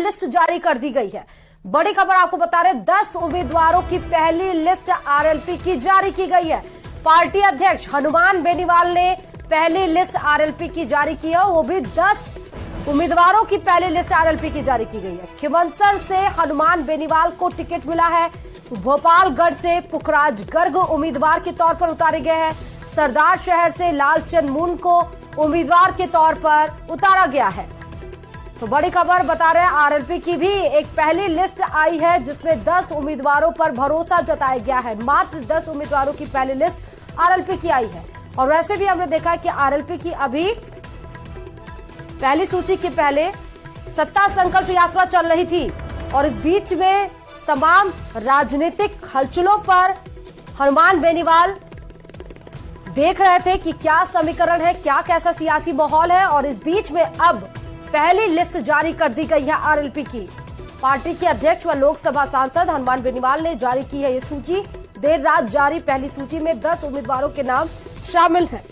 List जारी कर दी गई है। बड़ी खबर आपको बता रहे, 10 उम्मीदवारों की पहली लिस्ट आरएलपी की जारी की गई है। पार्टी अध्यक्ष हनुमान बेनीवाल ने पहली लिस्ट आरएलपी की जारी की है, वो भी 10 उम्मीदवारों की पहली लिस्ट आरएलपी की जारी की गई है। खिवंसर से हनुमान बेनीवाल को टिकट मिला है। भोपालगढ़ से पुखराज गर्ग उम्मीदवार के तौर पर उतारे गए हैं। सरदार शहर से लालचंद मून को उम्मीदवार के तौर पर उतारा गया है। तो बड़ी खबर बता रहे हैं, आरएलपी की भी एक पहली लिस्ट आई है जिसमें 10 उम्मीदवारों पर भरोसा जताया गया है। मात्र 10 उम्मीदवारों की पहली लिस्ट आरएलपी की आई है। और वैसे भी हमने देखा कि आरएलपी की अभी पहली सूची के पहले सत्ता संकल्प यात्रा चल रही थी और इस बीच में तमाम राजनीतिक हलचलों पर हनुमान बेनीवाल देख रहे थे कि क्या समीकरण है, क्या कैसा सियासी माहौल है। और इस बीच में अब पहली लिस्ट जारी कर दी गई है आरएलपी की। पार्टी के अध्यक्ष व लोकसभा सांसद हनुमान बेनीवाल ने जारी की है ये सूची। देर रात जारी पहली सूची में 10 उम्मीदवारों के नाम शामिल हैं।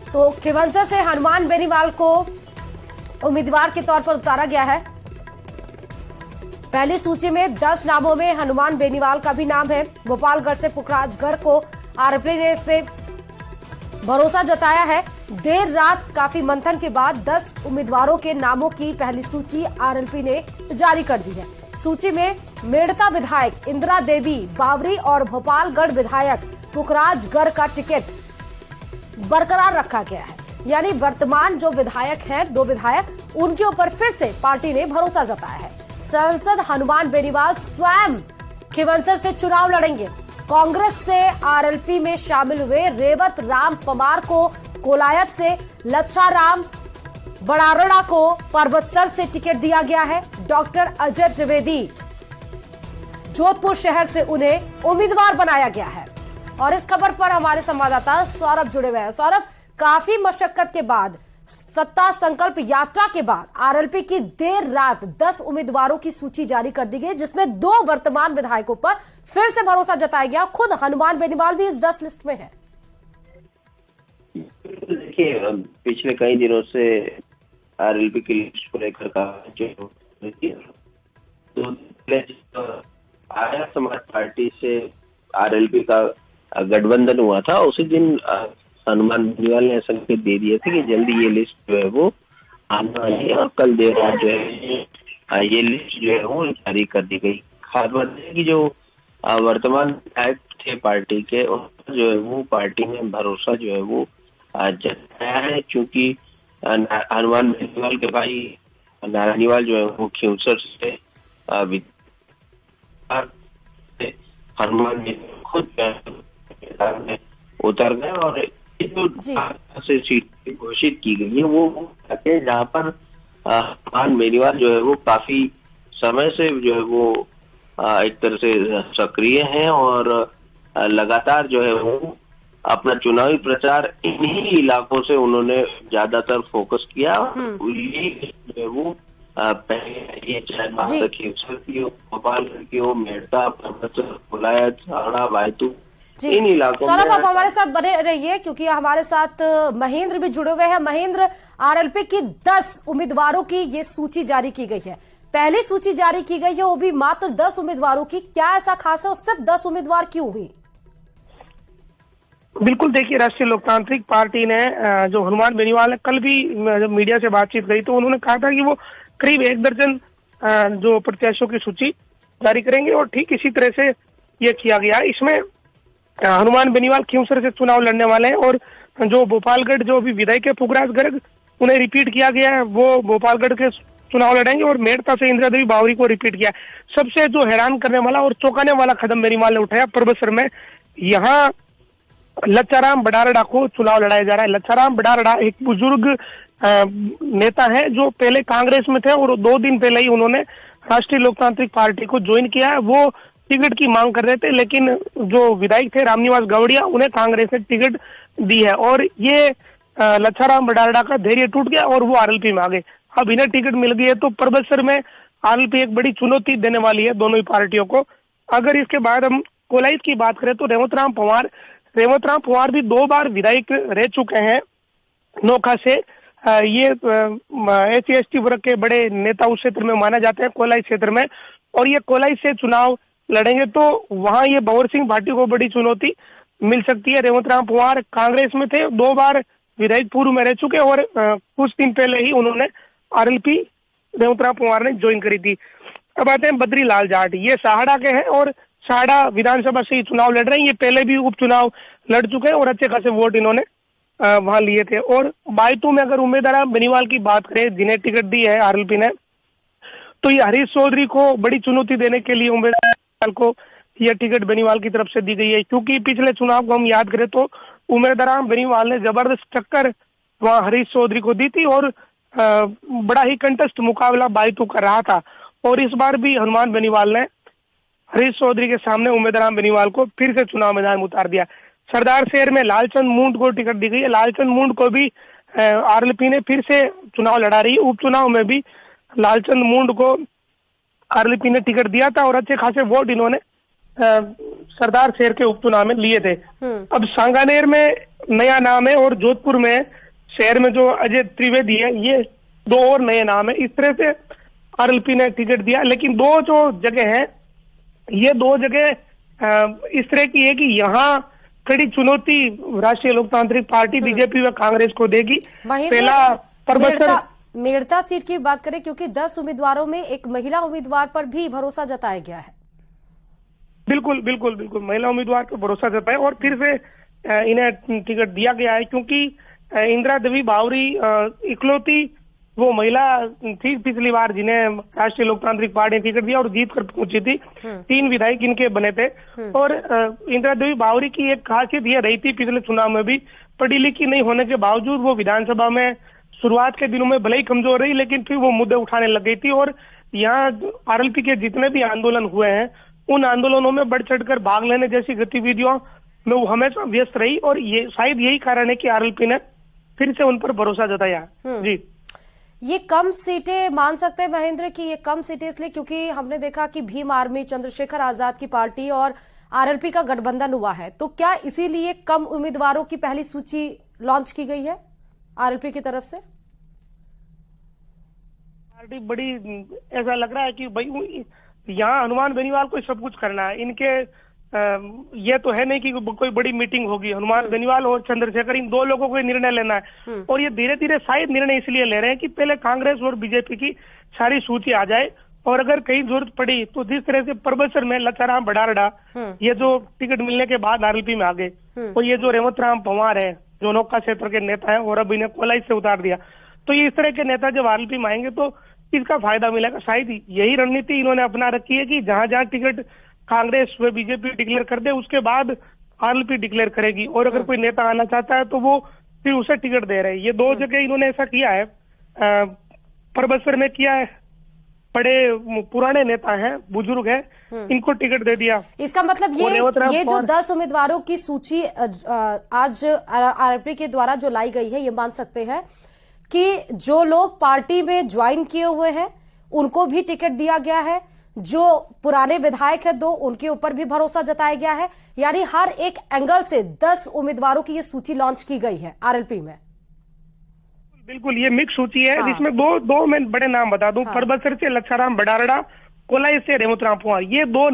तो खिवंसर से हनुमान बेनीवाल को उम्मीदवार के तौर पर उतारा गया है। पहली सूची में 10 नामों में हनुमान बेनीवाल का भी नाम है। भोपालगढ़ से पुखराज गर्ग को आरएलपी ने इसमें भरोसा जताया है। देर रात काफी मंथन के बाद 10 उम्मीदवारों के नामों की पहली सूची आरएलपी ने जारी कर दी है। सूची में मेड़ता विधायक इंदिरा देवी बावरी और भोपालगढ़ विधायक पुखराज गर्ग का टिकट बरकरार रखा गया है। यानी वर्तमान जो विधायक हैं, 2 विधायक, उनके ऊपर फिर से पार्टी ने भरोसा जताया है। सांसद हनुमान बेनीवाल स्वयं खिवंसर से चुनाव लड़ेंगे। कांग्रेस से आरएलपी में शामिल हुए रेवत राम पवार को कोलायत से, लच्छा राम बड़ारड़ा को पर्वतसर से टिकट दिया गया है। डॉक्टर अजय त्रिवेदी जोधपुर शहर से उन्हें उम्मीदवार बनाया गया है। और इस खबर पर हमारे संवाददाता सौरभ जुड़े हुए हैं। सौरभ, काफी मशक्कत के बाद, सत्ता संकल्प यात्रा के बाद आरएलपी की देर रात 10 उम्मीदवारों की सूची जारी कर दी गई, जिसमें 2 वर्तमान विधायकों पर फिर से भरोसा जताया गया। खुद हनुमान बेनीवाल भी इस 10 लिस्ट में है। देखिए, पिछले कई दिनों से आरएलपी की लिस्ट को लेकर आर्य समाज पार्टी से आरएलपी का गठबंधन हुआ था, उसी दिन हनुमान बेनीवाल ने संकेत दे दिए थे कि जल्दी ये लिस्ट जो है वो आने वाली है। और कल देर रात जो है ये लिस्ट जो है वो जारी कर दी गई। खास बात है कि जो वर्तमान विधायक थे पार्टी के, जो है वो पार्टी में भरोसा जो है वो जताया है, क्योंकि हनुमान बेनीवाल के भाई नारायणीवाल जो है वो खिवंसर से हनुमान खुद उतर गए और जो से सीट घोषित की गई है वो जहाँ पर हनुमान बेनीवाल जो है वो काफी समय से जो है वो एक तरह से सक्रिय हैं और लगातार जो है वो अपना चुनावी प्रचार इन्हीं इलाकों से उन्होंने ज्यादातर फोकस किया। ये जो है वो पहले ये चाहे खिवंसर की हो, भोपालगढ़ की हो, मेड़ता, पर्वतसर, कोलायत, हावड़ा, बायतू, इन इलाकों में। सौरभ, आप हमारे साथ बने रहिए क्योंकि हमारे साथ महेंद्र भी जुड़े हुए हैं। महेंद्र, आरएलपी की 10 उम्मीदवारों की ये सूची जारी की गई है। पहली सूची जारी की गई है, वो भी मात्र 10 उम्मीदवारों की। क्या ऐसा खास है और सिर्फ 10 उम्मीदवार क्यों हुई? बिल्कुल, देखिए, राष्ट्रीय लोकतांत्रिक पार्टी ने जो हनुमान बेनीवाल ने कल भी जब मीडिया से बातचीत करी तो उन्होंने कहा था कि वो करीब 1 दर्जन जो प्रत्याशियों की सूची जारी करेंगे और ठीक इसी तरह से ये किया गया। इसमें हनुमान बेनीवाल खिवंसर से चुनाव लड़ने वाले हैं और जो भोपालगढ़ जो अभी विधायक है पुखराज गर्ग, उन्हें रिपीट किया गया है, वो भोपालगढ़ के चुनाव लड़ेंगे। और मेड़ता से इंदिरा देवी बावरी को रिपीट किया। सबसे जो हैरान करने वाला और चौंकाने वाला कदम बेनीवाल ने उठाया पर्वतसर में, यहाँ लच्छाराम बड़ारड़ा को चुनाव लड़ाया जा रहा है। लच्छाराम बड़ारड़ा एक बुजुर्ग नेता है जो पहले कांग्रेस में थे और 2 दिन पहले ही उन्होंने राष्ट्रीय लोकतांत्रिक पार्टी को ज्वाइन किया है। वो टिकट की मांग कर रहे थे, लेकिन जो विधायक थे रामनिवास गौड़िया, उन्हें कांग्रेस ने टिकट दी है और ये लच्छाराम बड़ारड़ा का धैर्य टूट गया और वो आरएलपी में आ गए। अब इन्हें टिकट मिल गई है तो परबतसर में आरएलपी एक बड़ी चुनौती देने वाली है दोनों ही पार्टियों को। अगर इसके बाद हम कोलाइस की बात करें तो रेवत राम पवार भी 2 बार विधायक रह चुके हैं नोखा से। ये SC/ST वर्ग के बड़े नेता उस क्षेत्र में माने जाते हैं, कोलाई क्षेत्र में, और ये कोलाई से चुनाव लड़ेंगे तो वहां ये भंवर सिंह भाटी को बड़ी चुनौती मिल सकती है। रेवत राम पवार कांग्रेस में थे, 2 बार विधायक पूर्व में रह चुके और कुछ दिन पहले ही उन्होंने आरएलपी रेवत राम पवार ने ज्वाइन करी थी। अब आते हैं बद्रीलाल जाट, ये सहाड़ा के हैं और सहाड़ा विधानसभा से ही चुनाव लड़ रहे हैं। ये पहले भी उपचुनाव लड़ चुके हैं और अच्छे खासे वोट इन्होंने वहां लिए थे। और बायतू में अगर उम्मीदवार बेनीवाल की बात करें जिन्हें टिकट दी है आरएलपी ने, तो ये हरीश चौधरी को बड़ी चुनौती देने के लिए उम्मीदवार को यह टिकट बेनीवाल की तरफ से दी गई है, क्योंकि पिछले चुनाव को हम याद करें तो उम्मीदवार बेनीवाल ने जबरदस्त टक्कर वहां हरीश चौधरी को दी थी और बड़ा ही कंटेस्ट मुकाबला बायतू कर रहा था। और इस बार भी हनुमान बेनीवाल ने हरीश चौधरी के सामने उम्मीदवार बेनीवाल को फिर से चुनाव मैदान में उतार दिया। सरदार शहर में लालचंद मूंड को टिकट दी गई है। लालचंद मूंड को भी आरएलपी ने फिर से चुनाव लड़ा रही है। उपचुनाव में भी लालचंद मूंड को आरएलपी ने टिकट दिया था और अच्छे खासे वोट इन्होंने सरदार शहर के उपचुनाव में लिए थे। अब सांगानेर में नया नाम है और जोधपुर में शहर में जो अजय त्रिवेदी है, ये 2 और नए नाम है। इस तरह से आरएलपी ने टिकट दिया, लेकिन 2 जो जगह हैं, ये 2 जगह इस तरह की है कि यहाँ कड़ी चुनौती राष्ट्रीय लोकतांत्रिक पार्टी बीजेपी व कांग्रेस को देगी। पहला परबतसर मेड़ता सीट की बात करें, क्योंकि 10 उम्मीदवारों में एक महिला उम्मीदवार पर भी भरोसा जताया गया है। बिल्कुल बिल्कुल बिल्कुल, महिला उम्मीदवार पर भरोसा जताया और फिर से इन्हें टिकट दिया गया है, क्योंकि इंदिरा देवी बावरी इकलौती वो महिला थी पिछली बार जिन्हें राष्ट्रीय लोकतांत्रिक पार्टी ने टिकट दिया और जीत कर पहुंची थी। 3 विधायक इनके बने थे। और इंदिरा देवी बावरी की एक खासियत ये रही थी पिछले चुनाव में भी, पढ़ी लिखी नहीं होने के बावजूद वो विधानसभा में शुरुआत के दिनों में भले ही कमजोर रही, लेकिन फिर वो मुद्दे उठाने लग गई थी। और यहाँ आरएलपी के जितने भी आंदोलन हुए हैं, उन आंदोलनों में बढ़ चढ़कर भाग लेने जैसी गतिविधियों में वो हमेशा व्यस्त रही और ये शायद यही कारण है कि आरएलपी ने फिर से उन पर भरोसा जताया। जी, ये कम सीटें मान सकते हैं महेंद्र की, ये कम सीटें इसलिए क्योंकि हमने देखा कि भीम आर्मी, चंद्रशेखर आजाद की पार्टी और आरएलपी का गठबंधन हुआ है, तो क्या इसीलिए कम उम्मीदवारों की पहली सूची लॉन्च की गई है आरएलपी की तरफ से? पार्टी बड़ी ऐसा लग रहा है कि भाई यहाँ हनुमान बेनीवाल को सब कुछ करना है। इनके ये तो है नहीं कि कोई बड़ी मीटिंग होगी। हनुमान बेनीवाल और चंद्रशेखर, इन 2 लोगों को निर्णय लेना है और ये धीरे धीरे शायद निर्णय इसलिए ले रहे हैं कि पहले कांग्रेस और बीजेपी की सारी सूची आ जाए और अगर कहीं जरूरत पड़ी तो जिस तरह से परबतसर में लच्छाराम बड़ारड़ा ये जो टिकट मिलने के बाद आरएलपी में आ गए, और ये जो रेवत राम पवार है जो नौका क्षेत्र के नेता है और अब इन्हें कोलाई से उतार दिया, तो ये इस तरह के नेता जब आरएलपी में आएंगे तो इसका फायदा मिलेगा। शायद यही रणनीति इन्होंने अपना रखी है कि जहां जहां टिकट कांग्रेस व बीजेपी डिक्लेयर कर दे उसके बाद आरएलपी डिक्लेयर करेगी और अगर कोई नेता आना चाहता है तो वो फिर उसे टिकट दे रहे हैं। ये 2 जगह इन्होंने ऐसा किया है। परबतसर में किया है, बड़े पुराने नेता हैं, बुजुर्ग हैं, इनको टिकट दे दिया। इसका मतलब ये जो 10 उम्मीदवारों की सूची आज आरएलपी के द्वारा जो लाई गई है, ये मान सकते हैं कि जो लोग पार्टी में ज्वाइन किए हुए हैं उनको भी टिकट दिया गया है, जो पुराने विधायक है 2 उनके ऊपर भी भरोसा जताया गया है, यानी हर एक एंगल से 10 उम्मीदवारों की ये सूची लॉन्च की गई है आरएलपी में। बिल्कुल, ये मिक्स सूची है जिसमें दो मैं बड़े नाम बता दूं। परबतसर से लच्छाराम बड़ारड़ा, कोलाई से रेवत राम पवार, ये 2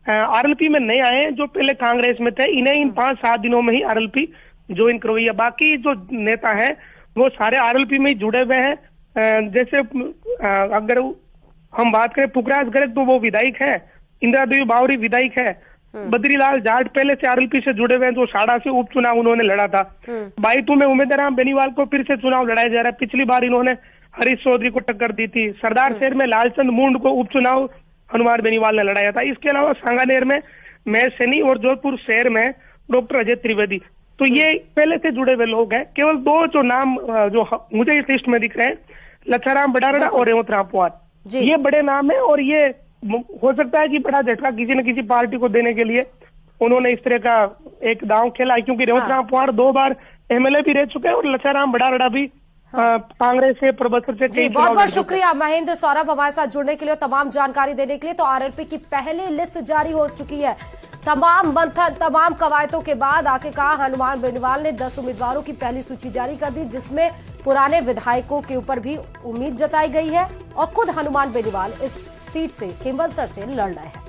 आरएलपी में नए आए हैं जो पहले कांग्रेस में थे। इन्हें इन 5-7 दिनों में ही आरएलपी ज्वाइन करवाई है। बाकी जो नेता है वो सारे आरएलपी में ही जुड़े हुए हैं। जैसे अगर हम बात करें पुखराज गर्ग तो वो विधायक है, इंदिरा देवी बावरी विधायक है, बद्रीलाल जाट पहले से आरएलपी से जुड़े हुए हैं जो साड़ा से उपचुनाव उन्होंने लड़ा था। बायतू में उम्मीदवार बेनीवाल को फिर से चुनाव लड़ाया जा रहा है, पिछली बार इन्होंने हरीश चौधरी को टक्कर दी थी। सरदार शहर में लालचंद मूंड को उपचुनाव हनुमान बेनीवाल ने लड़ाया था। इसके अलावा सांगानेर में महेश सैनी और जोधपुर शहर में डॉक्टर अजय त्रिवेदी, तो ये पहले से जुड़े हुए लोग हैं। केवल 2 जो नाम जो मुझे इस लिस्ट में दिख रहे हैं, लच्छाराम बड़ारड़ा और रेवत राम पवार, ये बड़े नाम है और ये हो सकता है कि बड़ा झटका किसी न किसी पार्टी को देने के लिए उन्होंने इस तरह का एक दांव खेला है, क्योंकि रेवत राम पवार 2 बार एमएलए भी रह चुके हैं और लच्छाराम बड़ारड़ा भी कांग्रेस से, प्रबसर से जी, बहुत बहुत शुक्रिया महेंद्र सौरभ हमारे साथ जुड़ने के लिए, तमाम जानकारी देने के लिए। तो आरएलपी की पहली लिस्ट जारी हो चुकी है। तमाम मंथन, तमाम कवायदों के बाद आखिरकार हनुमान बेनीवाल ने 10 उम्मीदवारों की पहली सूची जारी कर दी, जिसमें पुराने विधायकों के ऊपर भी उम्मीद जताई गई है और खुद हनुमान बेनीवाल इस सीट से खिंवसर से लड़ रहे हैं।